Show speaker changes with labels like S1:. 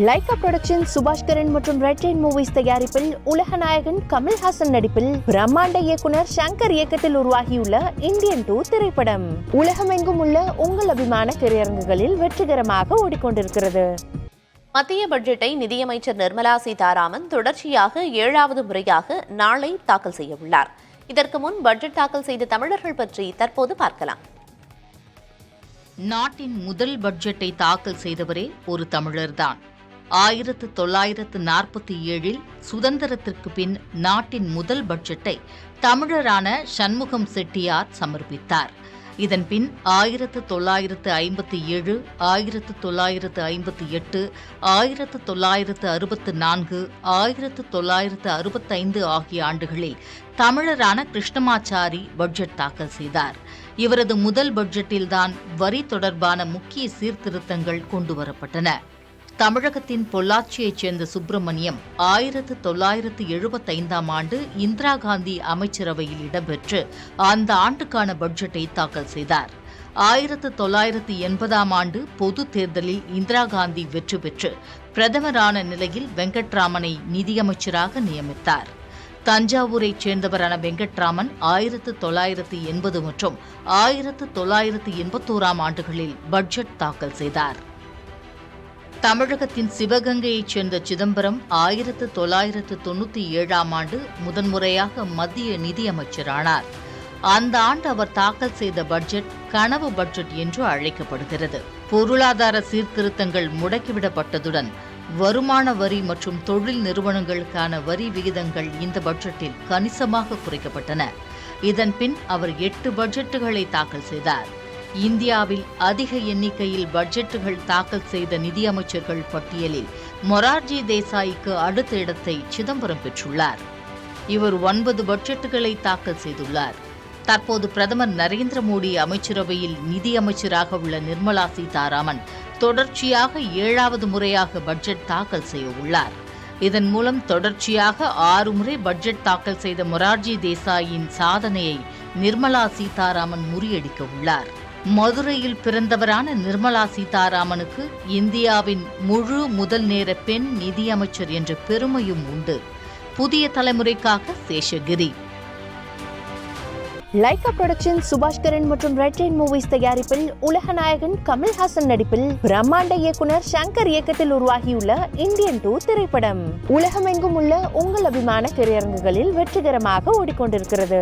S1: Lyca production Subaskaran மற்றும் red rain movies தயாரிப்பில் உலக நாயகன் கமல்ஹாசன் நடிப்பில் பிரம்மாண்ட இயக்குனர் சங்கர் இயக்கத்தில் உருவாகியுள்ள இந்தியன் 2 திரைப்படம் உலகமெங்கும் உள்ள உங்கள் அபிமான திரையரங்குகளில் வெற்றிகரமாக ஓடிக்கொண்டிருக்கிறது.
S2: மத்திய பட்ஜெட்டை நிதியமைச்சர் நிர்மலா சீதாராமன் தொடர்ச்சியாக 7வது முறையாக நாளை தாக்கல் செய்ய உள்ளார். இதற்கு முன் பட்ஜெட் தாக்கல் செய்த தமிழர்கள் பற்றி தற்போது பார்க்கலாம்.
S3: நாட்டின் முதல் பட்ஜெட்டை தாக்கல் செய்தவரே ஒரு தமிழர்தான். 1947 சுதந்திரத்திற்கு பின் நாட்டின் முதல் பட்ஜெட்டை தமிழரான சண்முகம் செட்டியார் சமர்ப்பித்தார். இதன் பின் 1957, 1958, 1964, 1965 ஆகிய ஆண்டுகளில் தமிழரான கிருஷ்ணமாச்சாரி பட்ஜெட் தாக்கல் செய்தார். இவரது முதல் பட்ஜெட்டில்தான் வரி தொடர்பான முக்கிய சீர்திருத்தங்கள் கொண்டுவரப்பட்டன. தமிழகத்தின் பொள்ளாச்சியைச் சேர்ந்த சுப்பிரமணியம் 1975 ஆண்டு இந்திரா காந்தி அமைச்சரவையில் இடம்பெற்று அந்த ஆண்டுக்கான பட்ஜெட்டை தாக்கல் செய்தார். 1980 ஆண்டு பொது தேர்தலில் இந்திரா காந்தி வெற்றி பெற்று பிரதமரான நிலையில் வெங்கட்ராமனை நிதியமைச்சராக நியமித்தார். தஞ்சாவூரைச் சேர்ந்தவரான வெங்கட்ராமன் 1980 மற்றும் 1981 ஆண்டுகளில் பட்ஜெட் தாக்கல் செய்தார். தமிழகத்தின் சிவகங்கையைச் சேர்ந்த சிதம்பரம் 1997 ஆண்டு முதன்முறையாக மத்திய நிதியமைச்சரானார். அந்த ஆண்டு அவர் தாக்கல் செய்த பட்ஜெட் கனவு பட்ஜெட் என்று அழைக்கப்படுகிறது. பொருளாதார சீர்திருத்தங்கள் முடக்கிவிடப்பட்டதுடன் வருமான வரி மற்றும் தொழில் நிறுவனங்களுக்கான வரி விகிதங்கள் இந்த பட்ஜெட்டில் கணிசமாக குறைக்கப்பட்டன. இதன் பின் அவர் 8 பட்ஜெட்டுகளை தாக்கல் செய்தார். இந்தியாவில் அதிக எண்ணிக்கையில் பட்ஜெட்டுகள் தாக்கல் செய்த நிதியமைச்சர்கள் பட்டியலில் மொரார்ஜி தேசாய்க்கு அடுத்த இடத்தை சிதம்பரம் பெற்றுள்ளார். இவர் 9 பட்ஜெட்டுகளை தாக்கல் செய்துள்ளார். தற்போது பிரதமர் நரேந்திர மோடி அமைச்சரவையில் நிதியமைச்சராக உள்ள நிர்மலா சீதாராமன் தொடர்ச்சியாக 7வது முறையாக பட்ஜெட் தாக்கல் செய்ய உள்ளார். இதன் மூலம் தொடர்ச்சியாக 6 முறை பட்ஜெட் தாக்கல் செய்த மொரார்ஜி தேசாயின் சாதனையை நிர்மலா சீதாராமன் முறியடிக்க உள்ளார். மதுரையில் பிறந்தவரான நிர்மலா சீதாராமனுக்கு இந்தியாவின் முழு முதல் நேர பெண் நிதியமைச்சர் என்ற பெருமையும் உண்டு. புதிய தலைமுறைக்காக சேஷகிரி.
S1: லைகா புரொடக்ஷன் சுபாஷ்கரன் மற்றும் ரெட் ரெயின் மூவிஸ் தயாரிப்பில் உலக நாயகன் கமல்ஹாசன் நடிப்பில் பிரம்மாண்ட இயக்குனர் சங்கர் இயக்கத்தில் உருவாகியுள்ள இந்தியன் 2 திரைப்படம் உலகமெங்கும் உள்ள உங்கள் அபிமான திரையரங்குகளில் வெற்றிகரமாக ஓடிக்கொண்டிருக்கிறது.